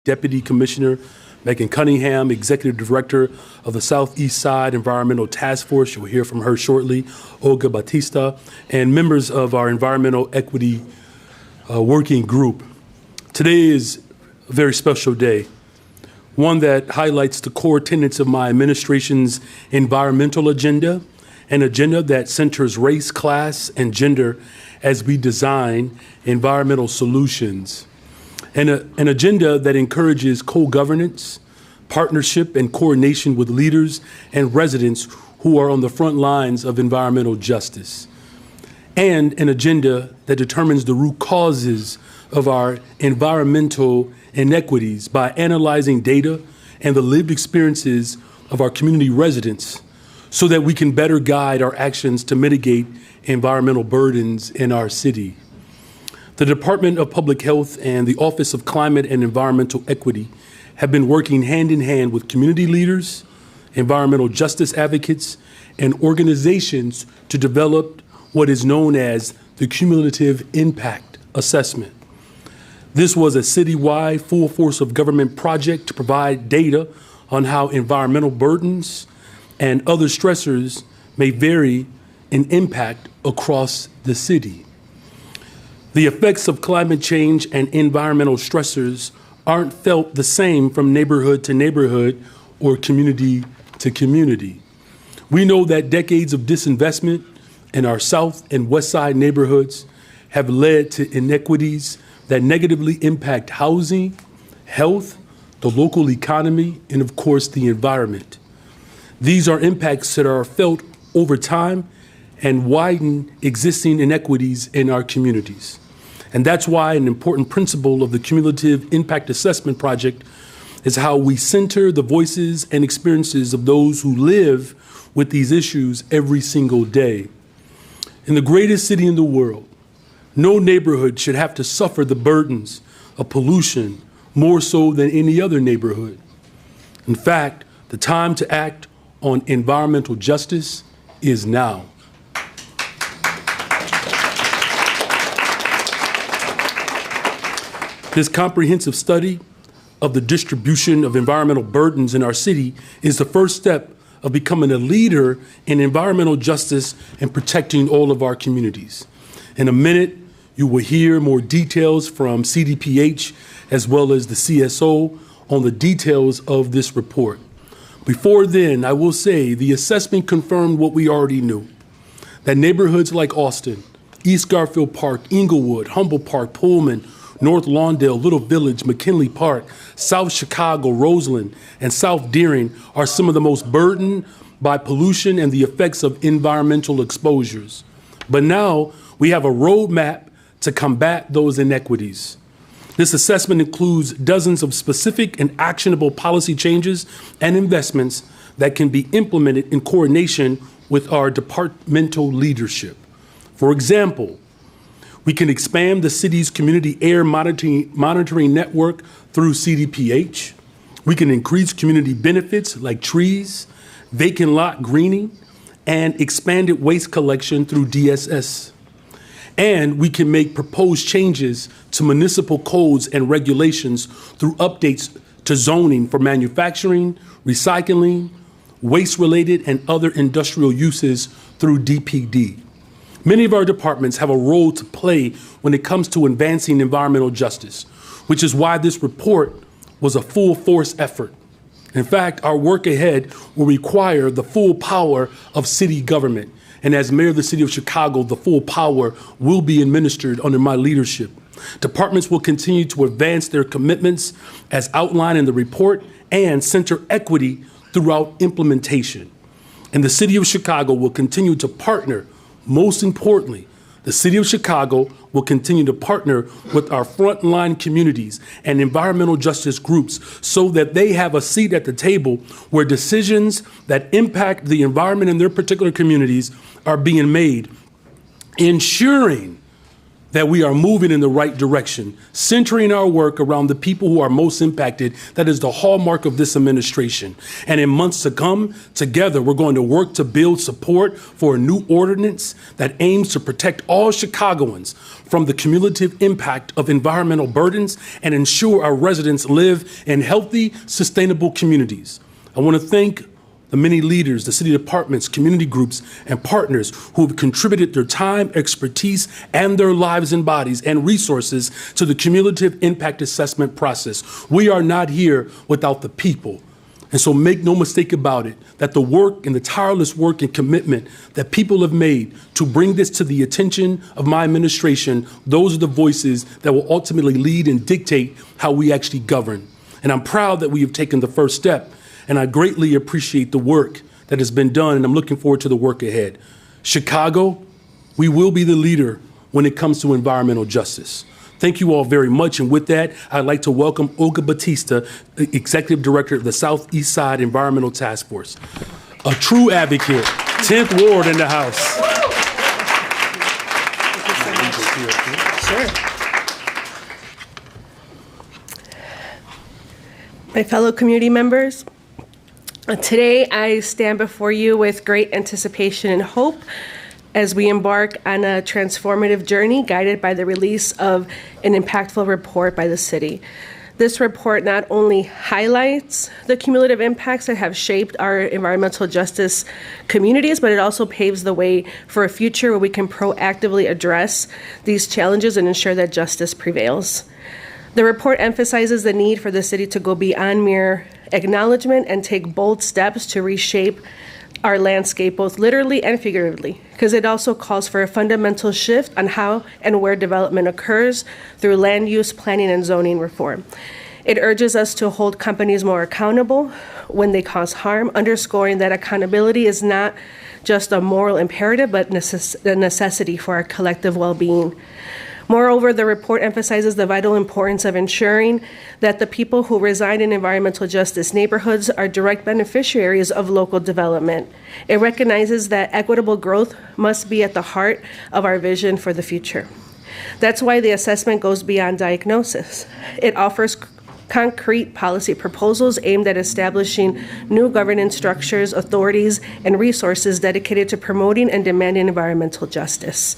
Deputy Commissioner Megan Cunningham, Executive Director of the Southeast Side Environmental Task Force. You'll hear from her shortly, Olga Batista, and members of our Environmental Equity Working Group. Today is a very special day, one that highlights the core tenets of my administration's environmental agenda, an agenda that centers race, class, and gender as we design environmental solutions. And an agenda that encourages co-governance, partnership, and coordination with leaders and residents who are on the front lines of environmental justice. And an agenda that determines the root causes of our environmental inequities by analyzing data and the lived experiences of our community residents so that we can better guide our actions to mitigate environmental burdens in our city. The Department of Public Health and the Office of Climate and Environmental Equity have been working hand in hand with community leaders, environmental justice advocates, and organizations to develop what is known as the Cumulative Impact Assessment. This was a citywide, full force of government project to provide data on how environmental burdens and other stressors may vary in impact across the city. The effects of climate change and environmental stressors aren't felt the same from neighborhood to neighborhood or community to community. We know that decades of disinvestment in our South and West Side neighborhoods have led to inequities that negatively impact housing, health, the local economy, and of course, the environment. These are impacts that are felt over time and widen existing inequities in our communities. And that's why an important principle of the Cumulative Impact Assessment Project is how we center the voices and experiences of those who live with these issues every single day. In the greatest city in the world, no neighborhood should have to suffer the burdens of pollution more so than any other neighborhood. In fact, the time to act on environmental justice is now. This comprehensive study of the distribution of environmental burdens in our city is the first step of becoming a leader in environmental justice and protecting all of our communities. In a minute, you will hear more details from CDPH as well as the CSO on the details of this report. Before then, I will say the assessment confirmed what we already knew, that neighborhoods like Austin, East Garfield Park, Inglewood, Humboldt Park, Pullman, North Lawndale, Little Village, McKinley Park, South Chicago, Roseland, and South Deering are some of the most burdened by pollution and the effects of environmental exposures. But now we have a roadmap to combat those inequities. This assessment includes dozens of specific and actionable policy changes and investments that can be implemented in coordination with our departmental leadership. For example, we can expand the city's community air monitoring network through CDPH. We can increase community benefits like trees, vacant lot greening, and expanded waste collection through DSS. And we can make proposed changes to municipal codes and regulations through updates to zoning for manufacturing, recycling, waste-related, and other industrial uses through DPD. Many of our departments have a role to play when it comes to advancing environmental justice, which is why this report was a full force effort. In fact, our work ahead will require the full power of city government. And as mayor of the city of Chicago, the full power will be administered under my leadership. Departments will continue to advance their commitments as outlined in the report and center equity throughout implementation. And the city of Chicago will continue to partner. Most importantly, the city of Chicago will continue to partner with our frontline communities and environmental justice groups so that they have a seat at the table where decisions that impact the environment in their particular communities are being made, ensuring that we are moving in the right direction, centering our work around the people who are most impacted. That is the hallmark of this administration. And in months to come, together, we're going to work to build support for a new ordinance that aims to protect all Chicagoans from the cumulative impact of environmental burdens and ensure our residents live in healthy, sustainable communities. I want to thank the many leaders, the city departments, community groups, and partners who have contributed their time, expertise, and their lives and bodies and resources to the Cumulative Impact Assessment process. We are not here without the people. And so make no mistake about it, that the work and the tireless work and commitment that people have made to bring this to the attention of my administration, those are the voices that will ultimately lead and dictate how we actually govern. And I'm proud that we have taken the first step. And I greatly appreciate the work that has been done, and I'm looking forward to the work ahead. Chicago, we will be the leader when it comes to environmental justice. Thank you all very much, and with that, I'd like to welcome Olga Batista, Executive Director of the Southeast Side Environmental Task Force. A true advocate, 10th Ward in the House. Sure. My fellow community members, today I stand before you with great anticipation and hope as we embark on a transformative journey guided by the release of an impactful report by the city. This report not only highlights the cumulative impacts that have shaped our environmental justice communities, but it also paves the way for a future where we can proactively address these challenges and ensure that justice prevails. The report emphasizes the need for the city to go beyond mere acknowledgement and take bold steps to reshape our landscape, both literally and figuratively, because it also calls for a fundamental shift on how and where development occurs through land use, planning, and zoning reform. It urges us to hold companies more accountable when they cause harm, underscoring that accountability is not just a moral imperative, but a necessity for our collective well-being. Moreover, the report emphasizes the vital importance of ensuring that the people who reside in environmental justice neighborhoods are direct beneficiaries of local development. It recognizes that equitable growth must be at the heart of our vision for the future. That's why the assessment goes beyond diagnosis. It offers concrete policy proposals aimed at establishing new governance structures, authorities, and resources dedicated to promoting and demanding environmental justice.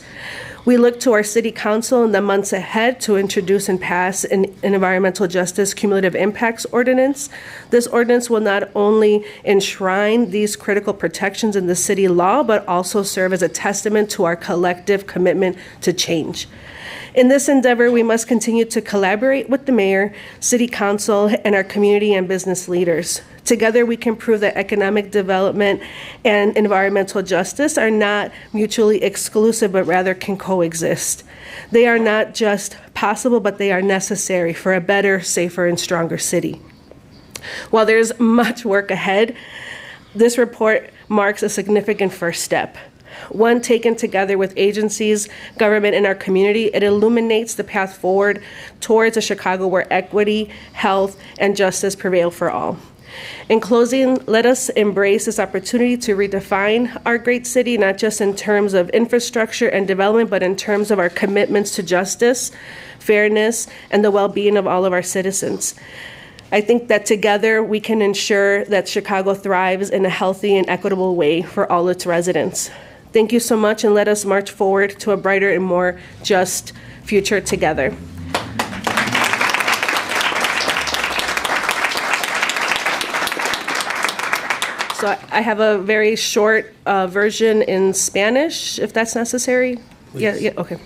We look to our City Council in the months ahead to introduce and pass an environmental justice cumulative impacts ordinance. This ordinance will not only enshrine these critical protections in the city law, but also serve as a testament to our collective commitment to change. In this endeavor, we must continue to collaborate with the mayor, city council, and our community and business leaders. Together, we can prove that economic development and environmental justice are not mutually exclusive, but rather can coexist. They are not just possible, but they are necessary for a better, safer, and stronger city. While there's much work ahead, this report marks a significant first step. One taken together with agencies, government, and our community, it illuminates the path forward towards a Chicago where equity, health, and justice prevail for all. In closing, let us embrace this opportunity to redefine our great city, not just in terms of infrastructure and development, but in terms of our commitments to justice, fairness, and the well-being of all of our citizens. I think that together we can ensure that Chicago thrives in a healthy and equitable way for all its residents. Thank you so much, and let us march forward to a brighter and more just future together. So I have a very short version in Spanish, if that's necessary. Yeah, okay.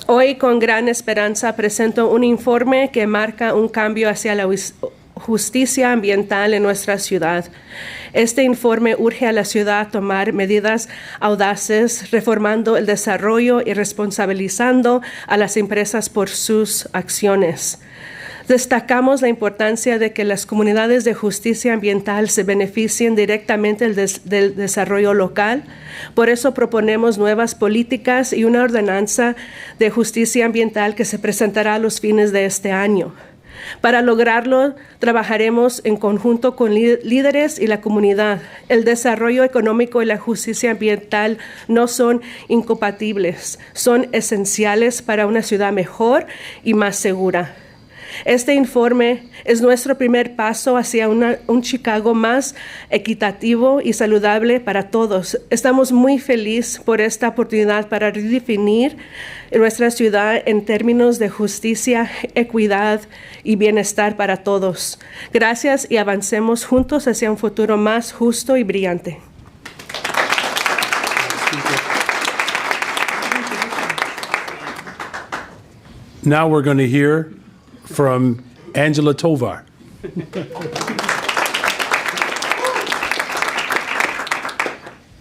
Hoy, con gran esperanza, presento un informe que marca un cambio hacia la justicia ambiental en nuestra ciudad. Este informe urge a la ciudad a tomar medidas audaces, reformando el desarrollo y responsabilizando a las empresas por sus acciones. Destacamos la importancia de que las comunidades de justicia ambiental se beneficien directamente del desarrollo local. Por eso proponemos nuevas políticas y una ordenanza de justicia ambiental que se presentará a los fines de este año. Para lograrlo, trabajaremos en conjunto con líderes y la comunidad. El desarrollo económico y la justicia ambiental no son incompatibles, son esenciales para una ciudad mejor y más segura. Este informe es nuestro primer paso hacia un Chicago más equitativo y saludable para todos. Estamos muy felices por esta oportunidad para redefinir nuestra ciudad en términos de justicia, equidad y bienestar para todos. Gracias y avancemos juntos hacia un futuro más justo y brillante. Now we're going to hear from Angela Tovar.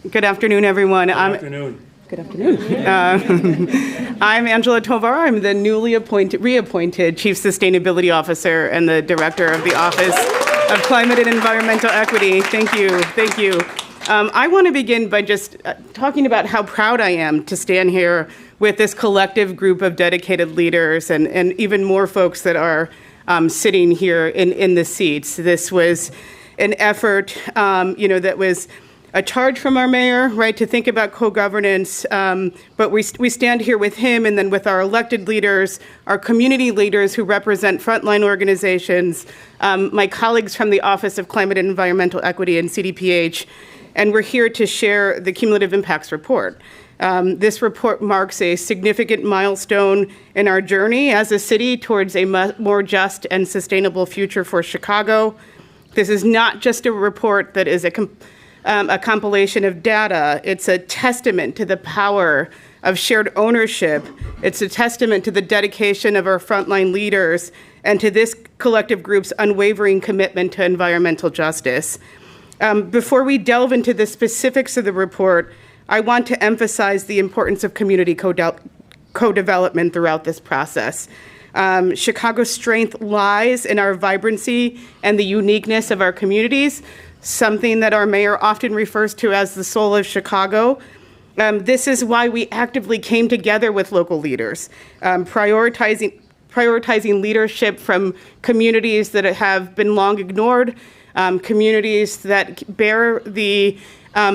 Good afternoon, everyone. Good afternoon. Good afternoon. I'm Angela Tovar. I'm the newly reappointed Chief Sustainability Officer and the Director of the Office of Climate and Environmental Equity. Thank you. Thank you. I want to begin by just talking about how proud I am to stand here with this collective group of dedicated leaders and even more folks that are sitting here in the seats. This was an effort, that was a charge from our mayor, right, to think about co-governance, but we stand here with him and then with our elected leaders, our community leaders who represent frontline organizations, my colleagues from the Office of Climate and Environmental Equity and CDPH, and we're here to share the Cumulative Impacts Report. This report marks a significant milestone in our journey as a city towards a more just and sustainable future for Chicago. This is not just a report that is a compilation of data. It's a testament to the power of shared ownership. It's a testament to the dedication of our frontline leaders and to this collective group's unwavering commitment to environmental justice. Before we delve into the specifics of the report, I want to emphasize the importance of community co-development throughout this process. Chicago's strength lies in our vibrancy and the uniqueness of our communities, something that our mayor often refers to as the soul of Chicago. This is why we actively came together with local leaders, prioritizing leadership from communities that have been long ignored, communities that bear the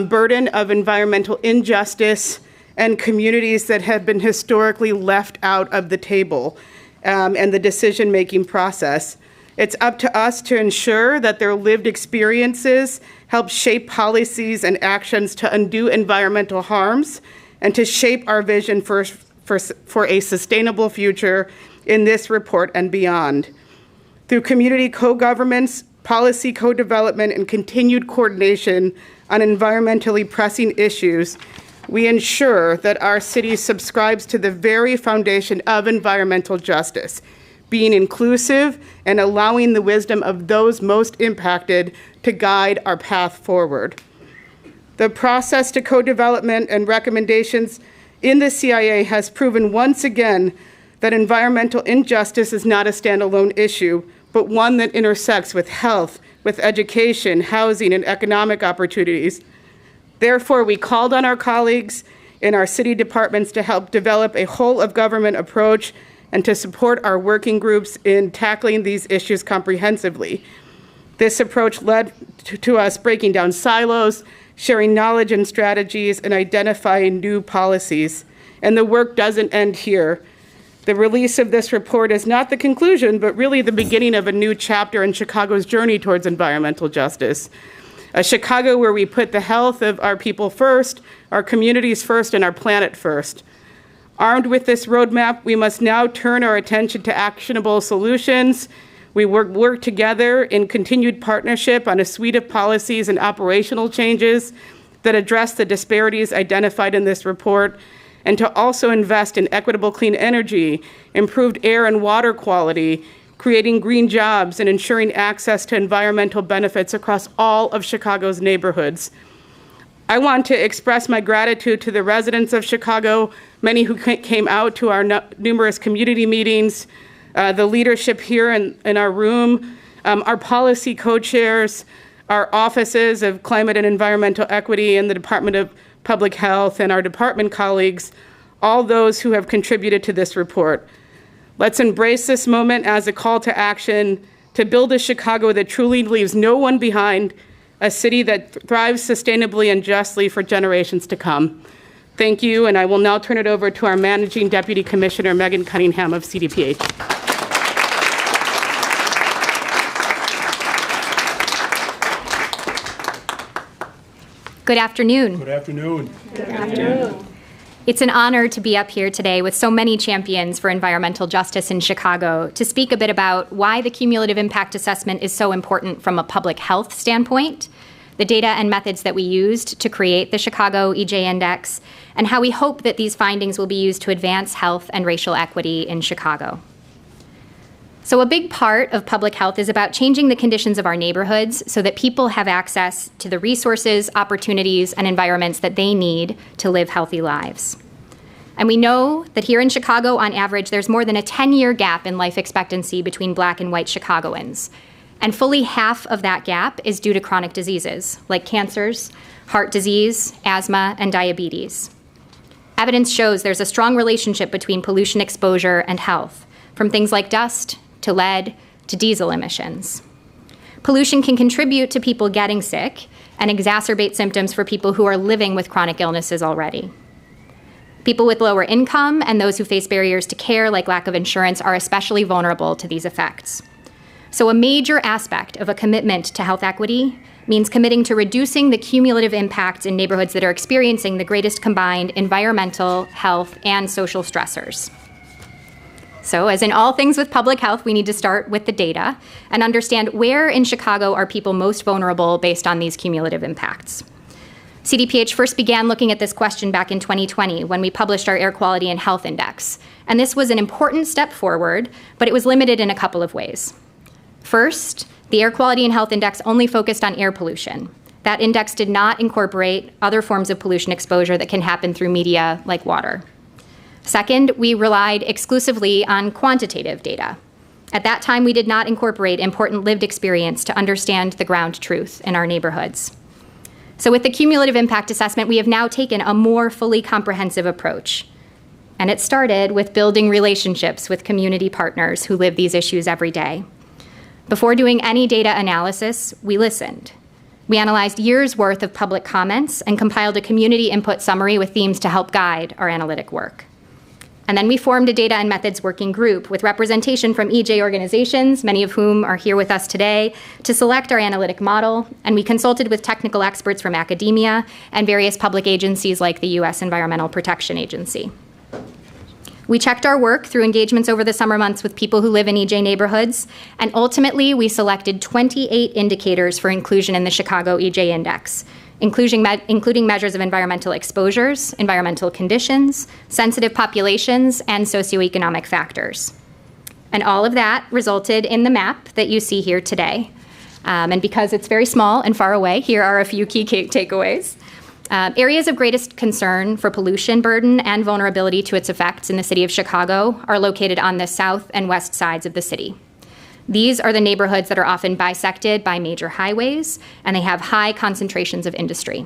burden of environmental injustice, and communities that have been historically left out of the table and the decision-making process. It's up to us to ensure that their lived experiences help shape policies and actions to undo environmental harms and to shape our vision for a sustainable future in this report and beyond. Through community co-governance, policy co-development, and continued coordination on environmentally pressing issues, we ensure that our city subscribes to the very foundation of environmental justice, being inclusive and allowing the wisdom of those most impacted to guide our path forward. The process to co-development and recommendations in the CIA has proven once again that environmental injustice is not a standalone issue, but one that intersects with health, with education, housing, and economic opportunities. Therefore, we called on our colleagues in our city departments to help develop a whole-of-government approach and to support our working groups in tackling these issues comprehensively. This approach led to us breaking down silos, sharing knowledge and strategies, and identifying new policies. And the work doesn't end here. The release of this report is not the conclusion, but really the beginning of a new chapter in Chicago's journey towards environmental justice. A Chicago where we put the health of our people first, our communities first, and our planet first. Armed with this roadmap, we must now turn our attention to actionable solutions. We work together in continued partnership on a suite of policies and operational changes that address the disparities identified in this report, and to also invest in equitable clean energy, improved air and water quality, creating green jobs, and ensuring access to environmental benefits across all of Chicago's neighborhoods. I want to express my gratitude to the residents of Chicago, many who came out to our numerous community meetings, the leadership here in our room, our policy co-chairs, our offices of climate and environmental equity in the Department of Public Health, and our department colleagues, all those who have contributed to this report. Let's embrace this moment as a call to action to build a Chicago that truly leaves no one behind, a city that thrives sustainably and justly for generations to come. Thank you, and I will now turn it over to our Managing Deputy Commissioner, Megan Cunningham of CDPH. Good afternoon. Good afternoon. Good afternoon. It's an honor to be up here today with so many champions for environmental justice in Chicago to speak a bit about why the cumulative impact assessment is so important from a public health standpoint, the data and methods that we used to create the Chicago EJ Index, and how we hope that these findings will be used to advance health and racial equity in Chicago. So a big part of public health is about changing the conditions of our neighborhoods so that people have access to the resources, opportunities, and environments that they need to live healthy lives. And we know that here in Chicago, on average, there's more than a 10-year gap in life expectancy between Black and white Chicagoans. And fully half of that gap is due to chronic diseases like cancers, heart disease, asthma, and diabetes. Evidence shows there's a strong relationship between pollution exposure and health, from things like dust, to lead, to diesel emissions. Pollution can contribute to people getting sick and exacerbate symptoms for people who are living with chronic illnesses already. People with lower income and those who face barriers to care, like lack of insurance, are especially vulnerable to these effects. So a major aspect of a commitment to health equity means committing to reducing the cumulative impacts in neighborhoods that are experiencing the greatest combined environmental, health, and social stressors. So, as in all things with public health, we need to start with the data and understand where in Chicago are people most vulnerable based on these cumulative impacts. CDPH first began looking at this question back in 2020 when we published our Air Quality and Health Index. And this was an important step forward, but it was limited in a couple of ways. First, the Air Quality and Health Index only focused on air pollution. That index did not incorporate other forms of pollution exposure that can happen through media like water. Second, we relied exclusively on quantitative data. At that time, we did not incorporate important lived experience to understand the ground truth in our neighborhoods. So with the cumulative impact assessment, we have now taken a more fully comprehensive approach. And it started with building relationships with community partners who live these issues every day. Before doing any data analysis, we listened. We analyzed years' worth of public comments and compiled a community input summary with themes to help guide our analytic work. And then we formed a data and methods working group with representation from EJ organizations, many of whom are here with us today, to select our analytic model. And we consulted with technical experts from academia and various public agencies like the US Environmental Protection Agency. We checked our work through engagements over the summer months with people who live in EJ neighborhoods, and ultimately we selected 28 indicators for inclusion in the Chicago EJ Index, including measures of environmental exposures, environmental conditions, sensitive populations, and socioeconomic factors. And all of that resulted in the map that you see here today. And because it's very small and far away, here are a few key takeaways. Areas of greatest concern for pollution burden and vulnerability to its effects in the city of Chicago are located on the south and west sides of the city. These are the neighborhoods that are often bisected by major highways, and they have high concentrations of industry.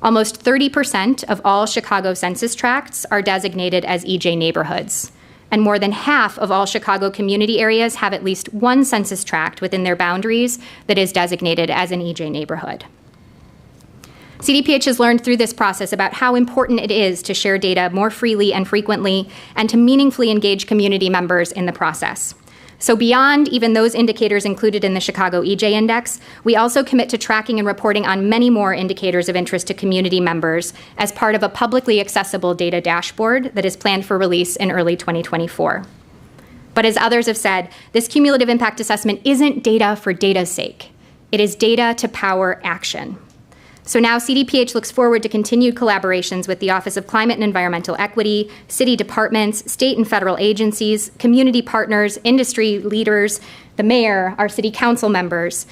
Almost 30% of all Chicago census tracts are designated as EJ neighborhoods, and more than half of all Chicago community areas have at least one census tract within their boundaries that is designated as an EJ neighborhood. CDPH has learned through this process about how important it is to share data more freely and frequently and to meaningfully engage community members in the process. So beyond even those indicators included in the Chicago EJ Index, we also commit to tracking and reporting on many more indicators of interest to community members as part of a publicly accessible data dashboard that is planned for release in early 2024. But as others have said, this cumulative impact assessment isn't data for data's sake. It is data to power action. So now CDPH looks forward to continued collaborations with the Office of Climate and Environmental Equity, city departments, state and federal agencies, community partners, industry leaders, the mayor, our city council members,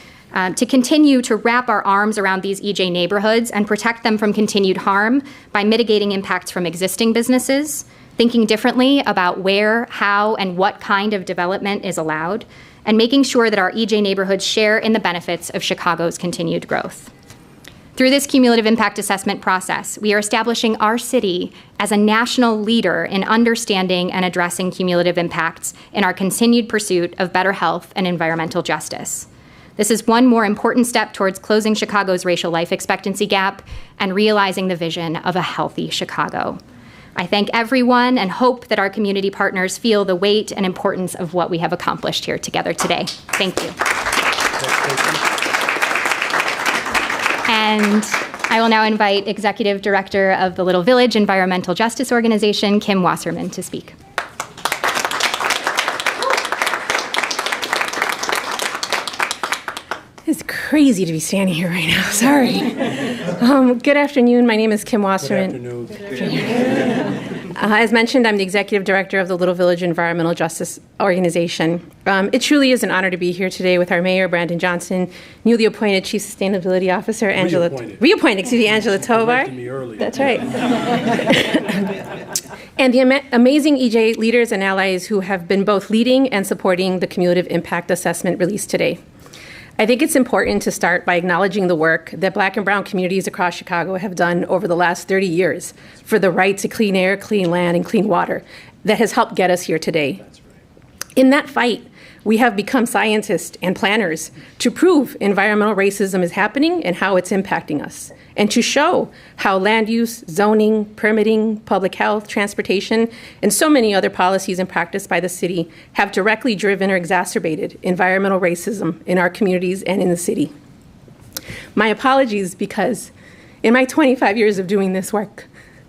to continue to wrap our arms around these EJ neighborhoods and protect them from continued harm by mitigating impacts from existing businesses, thinking differently about where, how, and what kind of development is allowed, and making sure that our EJ neighborhoods share in the benefits of Chicago's continued growth. Through this cumulative impact assessment process, we are establishing our city as a national leader in understanding and addressing cumulative impacts in our continued pursuit of better health and environmental justice. This is one more important step towards closing Chicago's racial life expectancy gap and realizing the vision of a healthy Chicago. I thank everyone and hope that our community partners feel the weight and importance of what we have accomplished here together today. Thank you. And I will now invite Executive Director of the Little Village Environmental Justice Organization, Kim Wasserman, to speak. It's crazy to be standing here right now. Sorry. Good afternoon. My name is Kim Wasserman. Good afternoon. As mentioned, I'm the Executive Director of the Little Village Environmental Justice Organization. It truly is an honor to be here today with our Mayor, Brandon Johnson, newly appointed Chief Sustainability Officer, Angela Tovar. That's right. And the amazing EJ leaders and allies who have been both leading and supporting the Cumulative Impact Assessment released today. I think it's important to start by acknowledging the work that Black and brown communities across Chicago have done over the last 30 years for the right to clean air, clean land, and clean water that has helped get us here today. In that fight, we have become scientists and planners to prove environmental racism is happening and how it's impacting us, and to show how land use, zoning, permitting, public health, transportation, and so many other policies and practice by the city have directly driven or exacerbated environmental racism in our communities and in the city. My apologies, because in my 25 years of doing this work,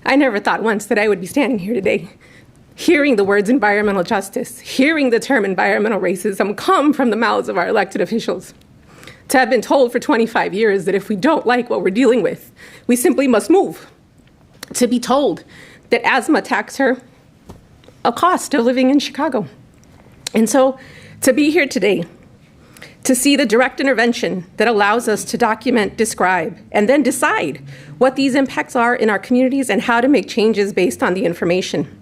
I never thought once that I would be standing here today, hearing the words environmental justice, hearing the term environmental racism come from the mouths of our elected officials. To have been told for 25 years that if we don't like what we're dealing with, we simply must move. To be told that asthma tax are a cost of living in Chicago. And so to be here today, to see the direct intervention that allows us to document, describe, and then decide what these impacts are in our communities and how to make changes based on the information.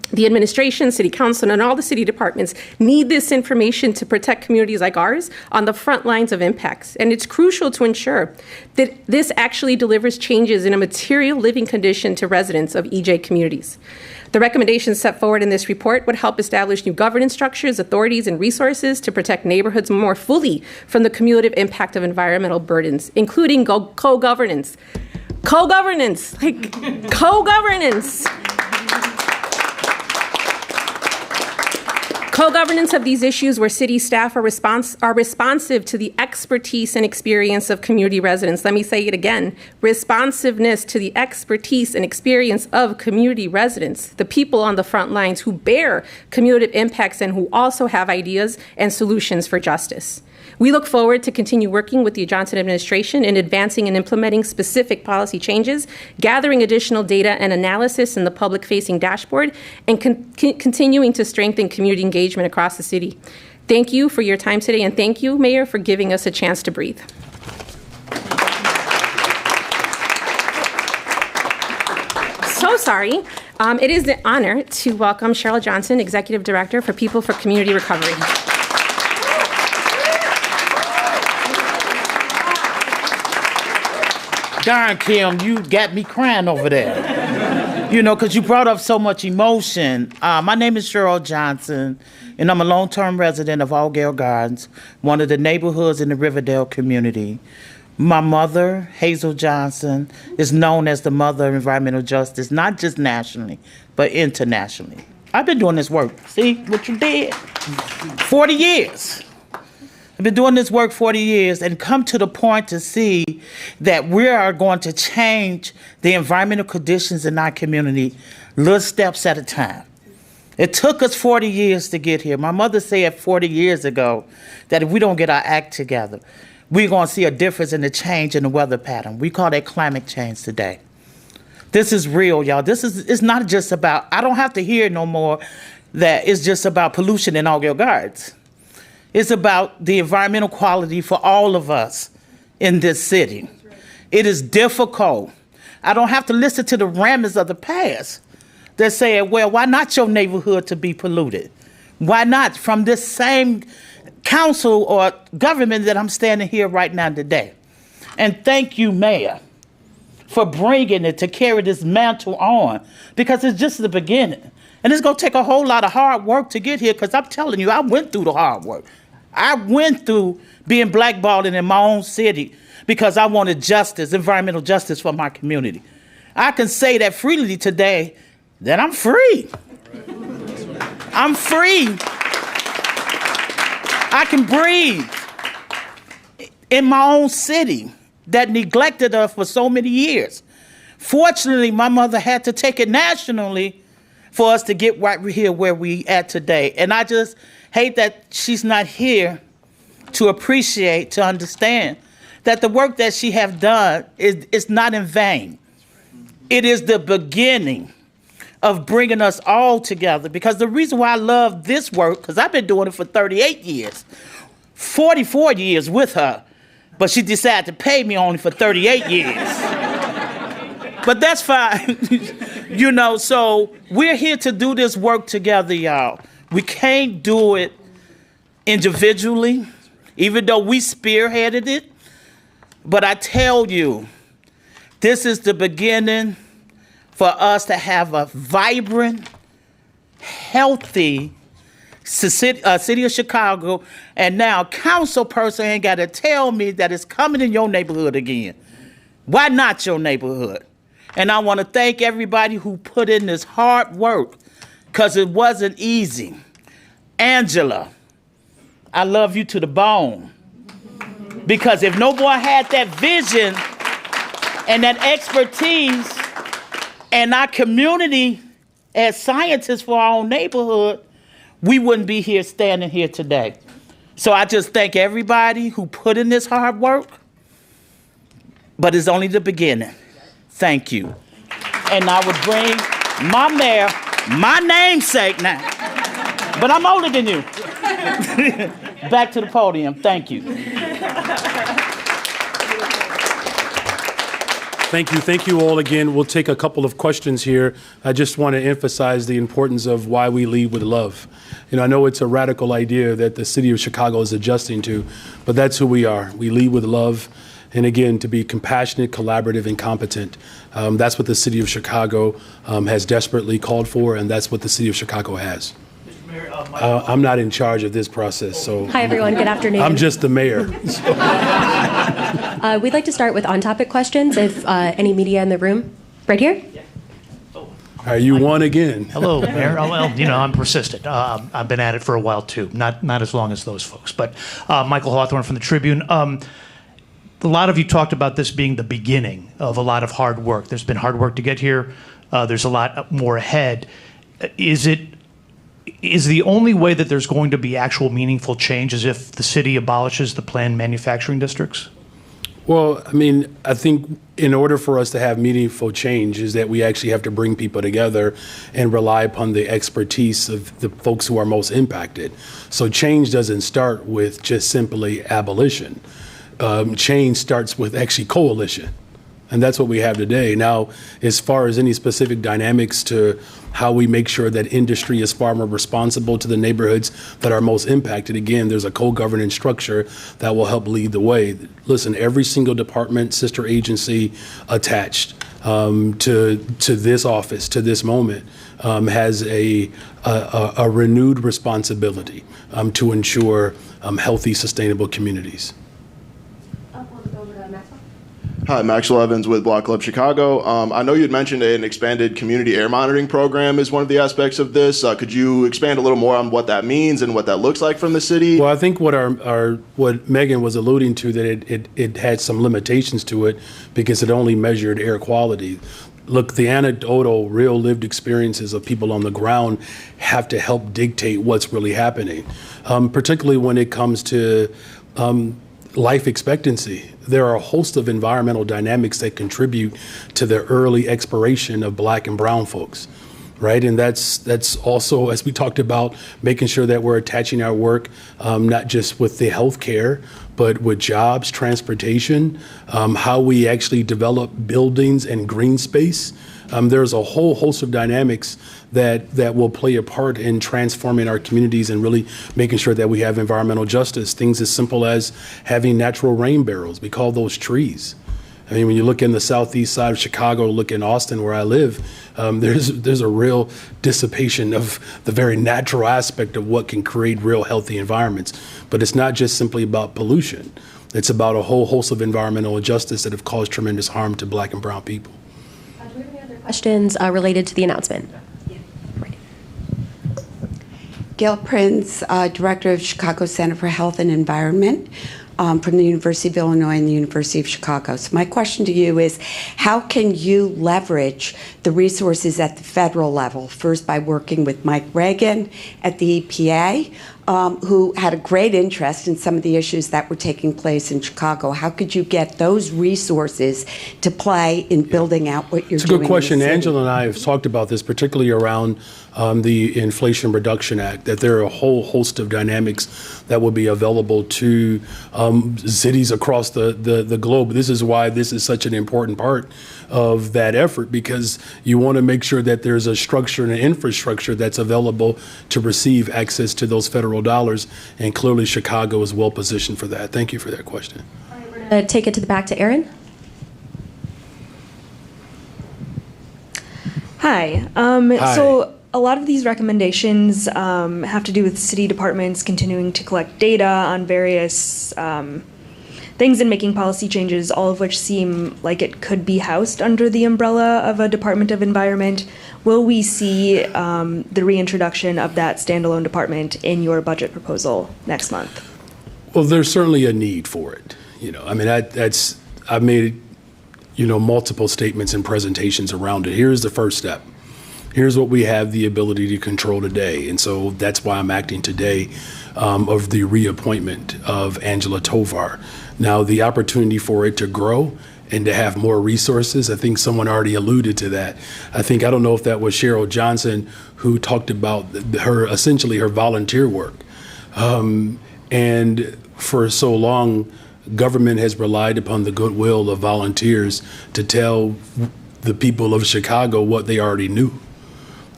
The administration, city council, and all the city departments need this information to protect communities like ours on the front lines of impacts. And it's crucial to ensure that this actually delivers changes in a material living condition to residents of EJ communities. The recommendations set forward in this report would help establish new governance structures, authorities, and resources to protect neighborhoods more fully from the cumulative impact of environmental burdens, including co-governance. Co-governance. Co-governance of these issues where city staff are responsive to the expertise and experience of community residents. Let me say it again. Responsiveness to the expertise and experience of community residents, the people on the front lines who bear cumulative impacts and who also have ideas and solutions for justice. We look forward to continue working with the Johnson administration in advancing and implementing specific policy changes, gathering additional data and analysis in the public-facing dashboard, and continuing to strengthen community engagement across the city. Thank you for your time today, and thank you, Mayor, for giving us a chance to breathe. So sorry. It is an honor to welcome Cheryl Johnson, Executive Director for People for Community Recovery. Darn, Kim, you got me crying over there. You know, because you brought up so much emotion. My name is Cheryl Johnson, and I'm a long-term resident of Allgale Gardens, one of the neighborhoods in the Riverdale community. My mother, Hazel Johnson, is known as the mother of environmental justice, not just nationally, but internationally. I've been doing this work. See what you did? 40 years. I've been doing this work 40 years and come to the point to see that we are going to change the environmental conditions in our community little steps at a time. It took us 40 years to get here. My mother said 40 years ago that if we don't get our act together, we're going to see a difference in the change in the weather pattern. We call that climate change today. This is real, y'all. It's not just about, I don't have to hear no more that it's just about pollution in Allgale Gardens. It's about the environmental quality for all of us in this city. It is difficult. I don't have to listen to the ramblings of the past that say, well, why not your neighborhood to be polluted? Why not from this same council or government that I'm standing here right now today? And thank you, Mayor. for bringing it to carry this mantle on, because it's just the beginning. And it's going to take a whole lot of hard work to get here, because I'm telling you, I went through the hard work. I went through being blackballed in my own city because I wanted justice, environmental justice for my community. I can say that freely today that I'm free. I'm free. I can breathe in my own city that neglected us for so many years. Fortunately, my mother had to take it nationally for us to get right here where we at today. And I just hate that she's not here to appreciate, to understand that the work that she have done is not in vain. It is the beginning of bringing us all together, because the reason why I love this work, because I've been doing it for 38 years, 44 years with her, but she decided to pay me only for 38 years. But that's fine. You know, so we're here to do this work together, y'all. We can't do it individually, even though we spearheaded it. But I tell you, this is the beginning for us to have a vibrant, healthy city of Chicago. And now council person ain't got to tell me that it's coming in your neighborhood again. Why not your neighborhood? And I want to thank everybody who put in this hard work, because it wasn't easy. Angela, I love you to the bone. Because if no boy had that vision and that expertise and our community as scientists for our own neighborhood, we wouldn't be here standing here today. So I just thank everybody who put in this hard work, but it's only the beginning. Thank you. And I would bring my mayor, my namesake now, but I'm older than you, back to the podium. Thank you. Thank you all again. We'll take a couple of questions here. I just want to emphasize the importance of why we lead with love. You know, I know it's a radical idea that the city of Chicago is adjusting to, but that's who we are. We lead with love. And again, to be compassionate, collaborative, and competent. That's what the city of Chicago has desperately called for, and that's what the city of Chicago has. Mayor, I'm not in charge of this process, so. Hi, everyone. Good afternoon. I'm just the mayor. We'd like to start with on-topic questions, if any media in the room. Right here? Are you one again? Hello, Mayor. Well, you know, I'm persistent. I've been at it for a while, too. Not as long as those folks. But Michael Hawthorne from the Tribune. A lot of you talked about this being the beginning of a lot of hard work. There's been hard work to get here. There's a lot more ahead. Is the only way that there's going to be actual meaningful change is if the city abolishes the planned manufacturing districts? Well, I mean, I think in order for us to have meaningful change is that we actually have to bring people together and rely upon the expertise of the folks who are most impacted. So change doesn't start with just simply abolition. Change starts with actually coalition. And that's what we have today. Now, as far as any specific dynamics to how we make sure that industry is far more responsible to the neighborhoods that are most impacted, again, there's a co-governance structure that will help lead the way. Listen, every single department, sister agency attached to this office, to this moment, has a renewed responsibility to ensure healthy, sustainable communities. Hi, Maxwell Evans with Block Club Chicago. I know you'd mentioned an expanded community air monitoring program is one of the aspects of this. Could you expand a little more on what that means and what that looks like from the city? Well, I think what Megan was alluding to, that it had some limitations to it because it only measured air quality. Look, the anecdotal, real lived experiences of people on the ground have to help dictate what's really happening, particularly when it comes to life expectancy. There are a host of environmental dynamics that contribute to the early expiration of Black and brown folks, right? And that's also, as we talked about, making sure that we're attaching our work not just with the healthcare, but with jobs, transportation, how we actually develop buildings and green space. There's a whole host of dynamics that will play a part in transforming our communities and really making sure that we have environmental justice. Things as simple as having natural rain barrels. We call those trees. I mean, when you look in the southeast side of Chicago, look in Austin where I live, there's a real dissipation of the very natural aspect of what can create real healthy environments. But it's not just simply about pollution. It's about a whole host of environmental injustice that have caused tremendous harm to Black and brown people. Do we have any other questions related to the announcement? Gail Prince, Director of Chicago Center for Health and Environment from the University of Illinois and the University of Chicago. So my question to you is, how can you leverage the resources at the federal level? First, by working with Mike Reagan at the EPA, who had a great interest in some of the issues that were taking place in Chicago. How could you get those resources to play in building out what you're doing? It's a good question. Angela and I have talked about this, particularly around the Inflation Reduction Act, that there are a whole host of dynamics that will be available to cities across the globe. This is why this is such an important part of that effort, because you want to make sure that there's a structure and an infrastructure that's available to receive access to those federal dollars, and clearly Chicago is well positioned for that. Thank you for that question. All right, we're going to take it to the back to Erin. Hi. Hi. So a lot of these recommendations have to do with city departments continuing to collect data on various things and making policy changes, all of which seem like it could be housed under the umbrella of a Department of Environment. Will we see the reintroduction of that standalone department in your budget proposal next month? Well, there's certainly a need for it. I mean, I've made, multiple statements and presentations around it. Here's the first step. Here's what we have the ability to control today. And so that's why I'm acting today of the reappointment of Angela Tovar. Now, the opportunity for it to grow and to have more resources, I think someone already alluded to that. I don't know if that was Cheryl Johnson who talked about essentially her volunteer work. And for so long, government has relied upon the goodwill of volunteers to tell the people of Chicago what they already knew.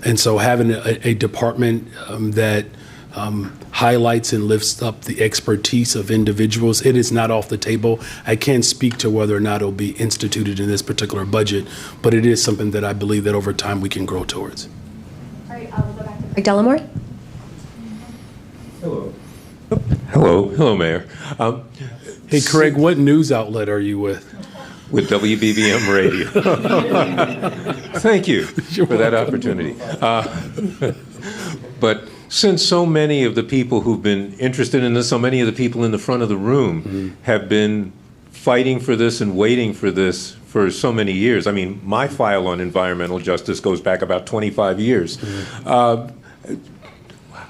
And so having a department that highlights and lifts up the expertise of individuals, it is not off the table. I can't speak to whether or not it'll be instituted in this particular budget, but it is something that I believe that over time we can grow towards. All right, we'll go back to Craig Dellamore. Hello, Mayor. Hey, Craig, what news outlet are you with? With WBBM Radio. Thank you for that opportunity. But since so many of the people who've been interested in this, so many of the people in the front of the room have been fighting for this and waiting for this for so many years. I mean, my file on environmental justice goes back about 25 years.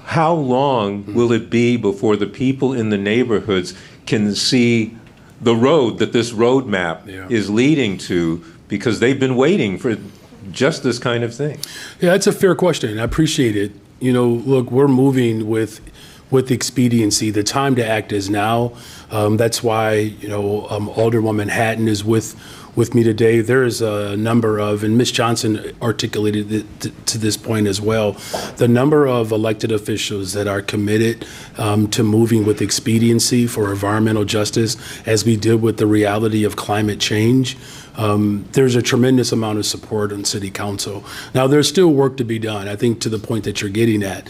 How long will it be before the people in the neighborhoods can see the road that this roadmap is leading to, because they've been waiting for just this kind of thing? Yeah, that's a fair question. I appreciate it. Look, we're moving with expediency. The time to act is now. That's why, Alderwoman Hatton is with me today. There is a number of, and Ms. Johnson articulated it to this point as well, the number of elected officials that are committed to moving with expediency for environmental justice, as we did with the reality of climate change. There's a tremendous amount of support on City Council. Now, there's still work to be done, I think, to the point that you're getting at.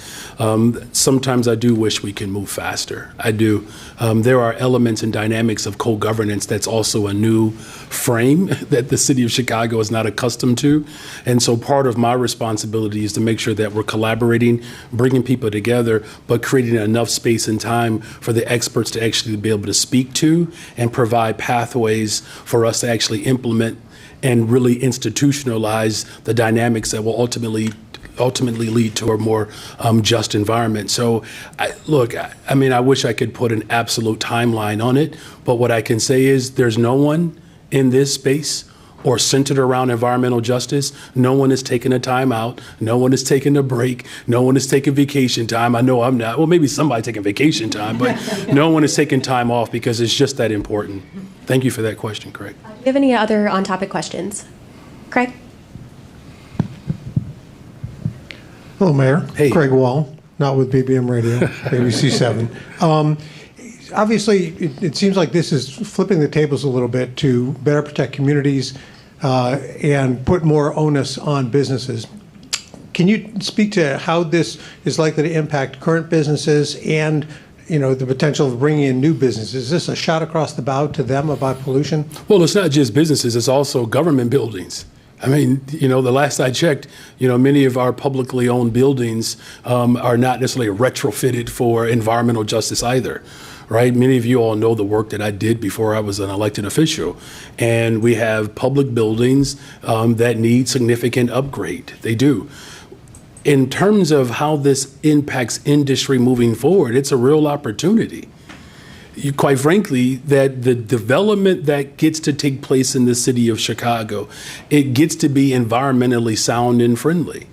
Sometimes I do wish we can move faster. I do. There are elements and dynamics of co-governance that's also a new frame that the city of Chicago is not accustomed to. And so part of my responsibility is to make sure that we're collaborating, bringing people together, but creating enough space and time for the experts to actually be able to speak to and provide pathways for us to actually implement and really institutionalize the dynamics that will ultimately lead to a more just environment. So, I mean, I wish I could put an absolute timeline on it, but what I can say is there's no one in this space or centered around environmental justice. No one is taking a time out. No one is taking a break. No one is taking vacation time. I know I'm not. Well, maybe somebody taking vacation time, but no one is taking time off because it's just that important. Thank you for that question, Craig. Do you have any other on-topic questions? Craig? Hello, Mayor. Hey. Craig Wall, not with BBM Radio, ABC 7. obviously, it seems like this is flipping the tables a little bit to better protect communities and put more onus on businesses. Can you speak to how this is likely to impact current businesses and the potential of bringing in new businesses? Is this a shot across the bow to them about pollution? Well, it's not just businesses, it's also government buildings. I mean, the last I checked, many of our publicly owned buildings are not necessarily retrofitted for environmental justice either, right? Many of you all know the work that I did before I was an elected official. And we have public buildings that need significant upgrade. They do. In terms of how this impacts industry moving forward, it's a real opportunity. Quite frankly, that the development that gets to take place in the city of Chicago, it gets to be environmentally sound and friendly.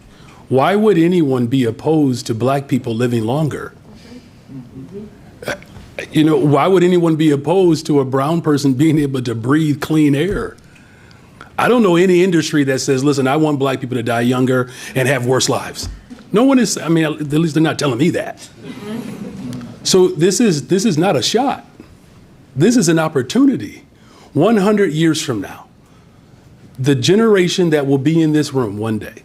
Why would anyone be opposed to black people living longer? Why would anyone be opposed to a brown person being able to breathe clean air? I don't know any industry that says, listen, I want black people to die younger and have worse lives. No one is, at least they're not telling me that. So this is not a shot. This is an opportunity. 100 years from now, the generation that will be in this room one day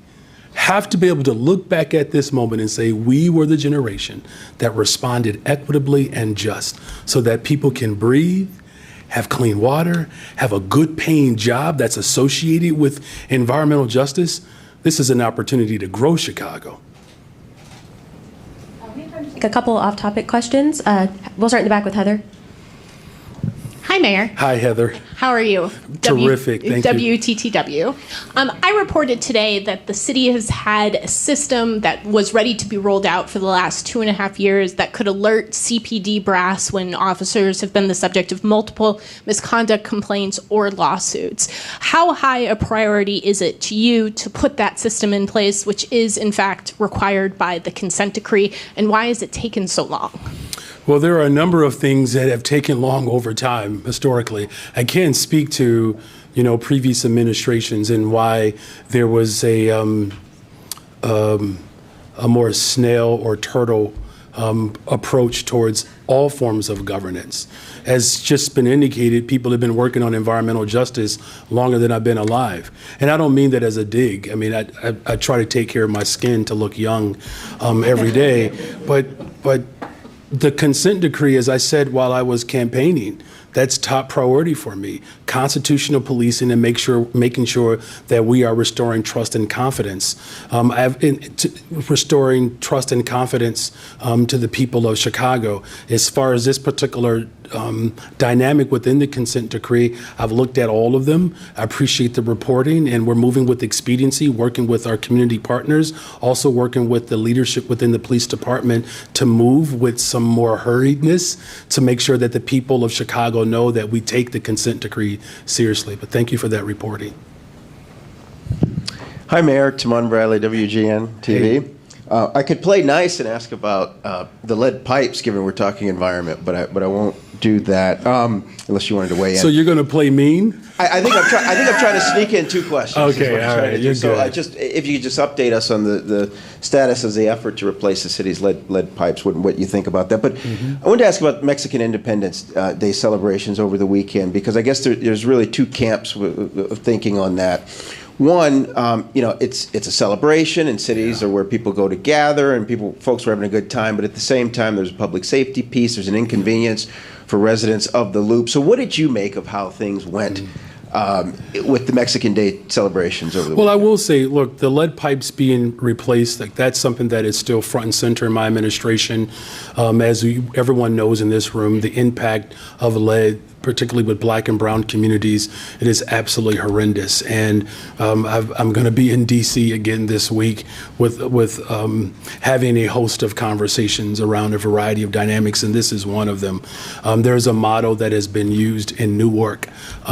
have to be able to look back at this moment and say, we were the generation that responded equitably and just so that people can breathe, have clean water, have a good paying job that's associated with environmental justice. This is an opportunity to grow Chicago. A couple off-topic questions. We'll start in the back with Heather. Hi, Mayor. Hi, Heather. How are you? Terrific. Thank you. WTTW. I reported today that the city has had a system that was ready to be rolled out for the last 2.5 years that could alert CPD brass when officers have been the subject of multiple misconduct complaints or lawsuits. How high a priority is it to you to put that system in place, which is, in fact, required by the consent decree, and why has it taken so long? Well, there are a number of things that have taken long over time, historically. I can't speak to, previous administrations and why there was a more snail or turtle approach towards all forms of governance. As just been indicated, people have been working on environmental justice longer than I've been alive. And I don't mean that as a dig. I try to take care of my skin to look young every day, but the consent decree, as I said while I was campaigning, that's top priority for me. Constitutional policing and making sure that we are restoring trust and confidence. Restoring trust and confidence to the people of Chicago. As far as this particular dynamic within the consent decree, I've looked at all of them. I appreciate the reporting, and we're moving with expediency, working with our community partners, also working with the leadership within the police department to move with some more hurriedness to make sure that the people of Chicago know that we take the consent decree seriously. But thank you for that reporting. Hi, Mayor. Timon Bradley, WGN TV. Hey. I could play nice and ask about the lead pipes, given we're talking environment, but I won't do that unless you wanted to weigh in. So you're going to play mean? I think I'm trying to sneak in 2 questions. Okay, all right. You're so good. If you could just update us on the status of the effort to replace the city's lead pipes, what you think about that. But I wanted to ask about Mexican Independence Day celebrations over the weekend, because I guess there's really 2 camps of thinking on that. One, it's a celebration, and cities are where people go to gather, and folks are having a good time. But at the same time, there's a public safety piece. There's an inconvenience for residents of the Loop. So, what did you make of how things went with the Mexican Day celebrations over the weekend? Well, I will say, look, the lead pipes being replaced, that's something that is still front and center in my administration. As everyone knows in this room, the impact of lead, particularly with black and brown communities, it is absolutely horrendous. And I'm going to be in D.C. again this week with having a host of conversations around a variety of dynamics, and this is one of them. There's a motto that has been used in Newark,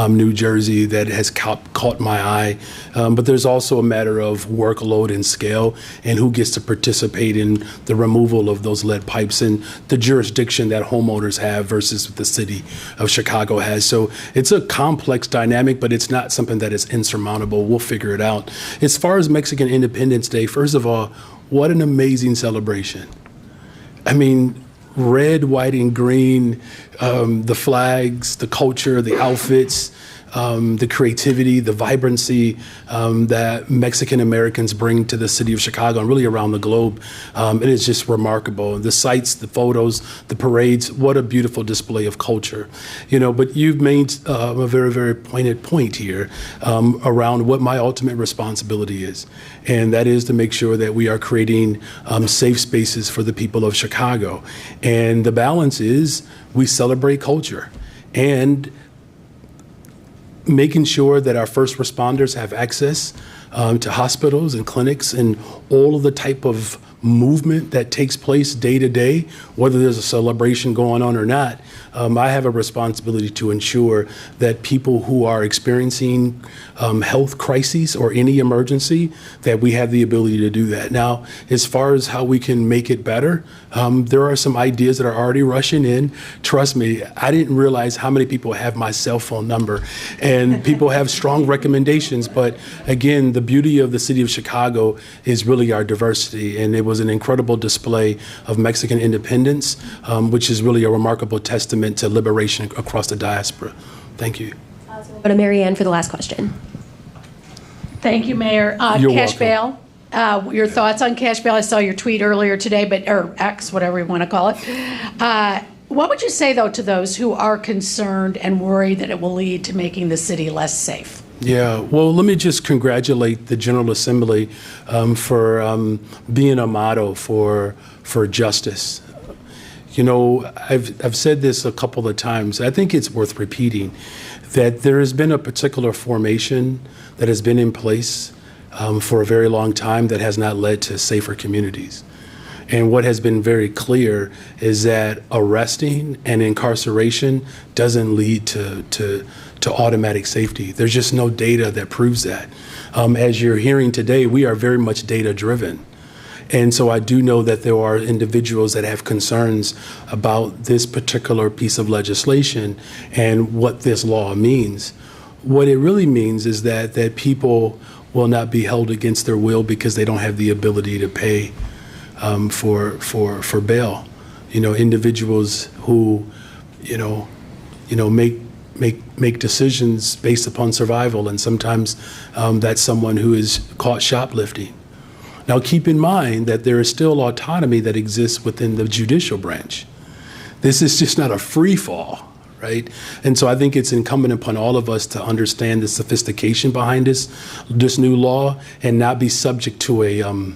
New Jersey, that has caught my eye. But there's also a matter of workload and scale and who gets to participate in the removal of those lead pipes and the jurisdiction that homeowners have versus the city of Chicago has. So it's a complex dynamic, but it's not something that is insurmountable. We'll figure it out. As far as Mexican Independence Day, first of all, what an amazing celebration. I mean, red, white, and green, the flags, the culture, the outfits, the creativity, the vibrancy that Mexican Americans bring to the city of Chicago and really around the globe. It is just remarkable. The sights, the photos, the parades, what a beautiful display of culture. But you've made a very, very pointed point here around what my ultimate responsibility is. And that is to make sure that we are creating safe spaces for the people of Chicago. And the balance is we celebrate culture and making sure that our first responders have access to hospitals and clinics and all of the type of movement that takes place day to day, whether there's a celebration going on or not. I have a responsibility to ensure that people who are experiencing health crises or any emergency, that we have the ability to do that. Now, as far as how we can make it better, there are some ideas that are already rushing in. Trust me, I didn't realize how many people have my cell phone number, and people have strong recommendations. But again, the beauty of the city of Chicago is really our diversity, and it was an incredible display of Mexican independence, which is really a remarkable testament to liberation across the diaspora. Thank you. Go to Mary Ann for the last question. Thank you, Mayor. You're cash welcome. bail. Your thoughts on cash bail? I saw your tweet earlier today, or X, whatever you want to call it. What would you say, though, to those who are concerned and worried that it will lead to making the city less safe? Yeah, well, let me just congratulate the General Assembly for being a model for justice. I've said this a couple of times. I think it's worth repeating that there has been a particular formation that has been in place for a very long time that has not led to safer communities. And what has been very clear is that arresting and incarceration doesn't lead to automatic safety. There's just no data that proves that. As you're hearing today, we are very much data driven. And so I do know that there are individuals that have concerns about this particular piece of legislation and what this law means. What it really means is that people will not be held against their will because they don't have the ability to pay for bail. Individuals who, make decisions based upon survival, and sometimes that's someone who is caught shoplifting. Now, keep in mind that there is still autonomy that exists within the judicial branch. This is just not a free fall, right? And so I think it's incumbent upon all of us to understand the sophistication behind this new law and not be subject to a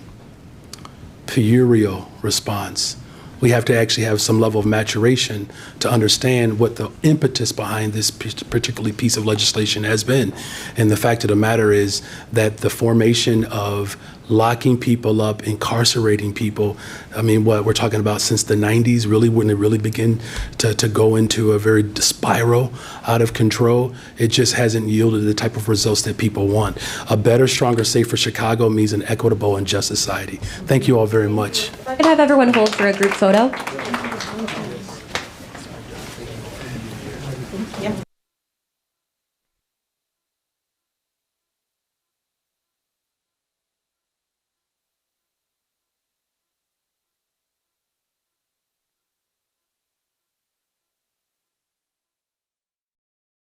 puerile response. We have to actually have some level of maturation to understand what the impetus behind this particular piece of legislation has been. And the fact of the matter is that the formation of locking people up, incarcerating people, we're talking about since the 90s, really, when it really began to go into a very spiral out of control, it just hasn't yielded the type of results that people want. A better, stronger, safer Chicago means an equitable and just society. Thank you all very much. We're going to have everyone hold for a group photo.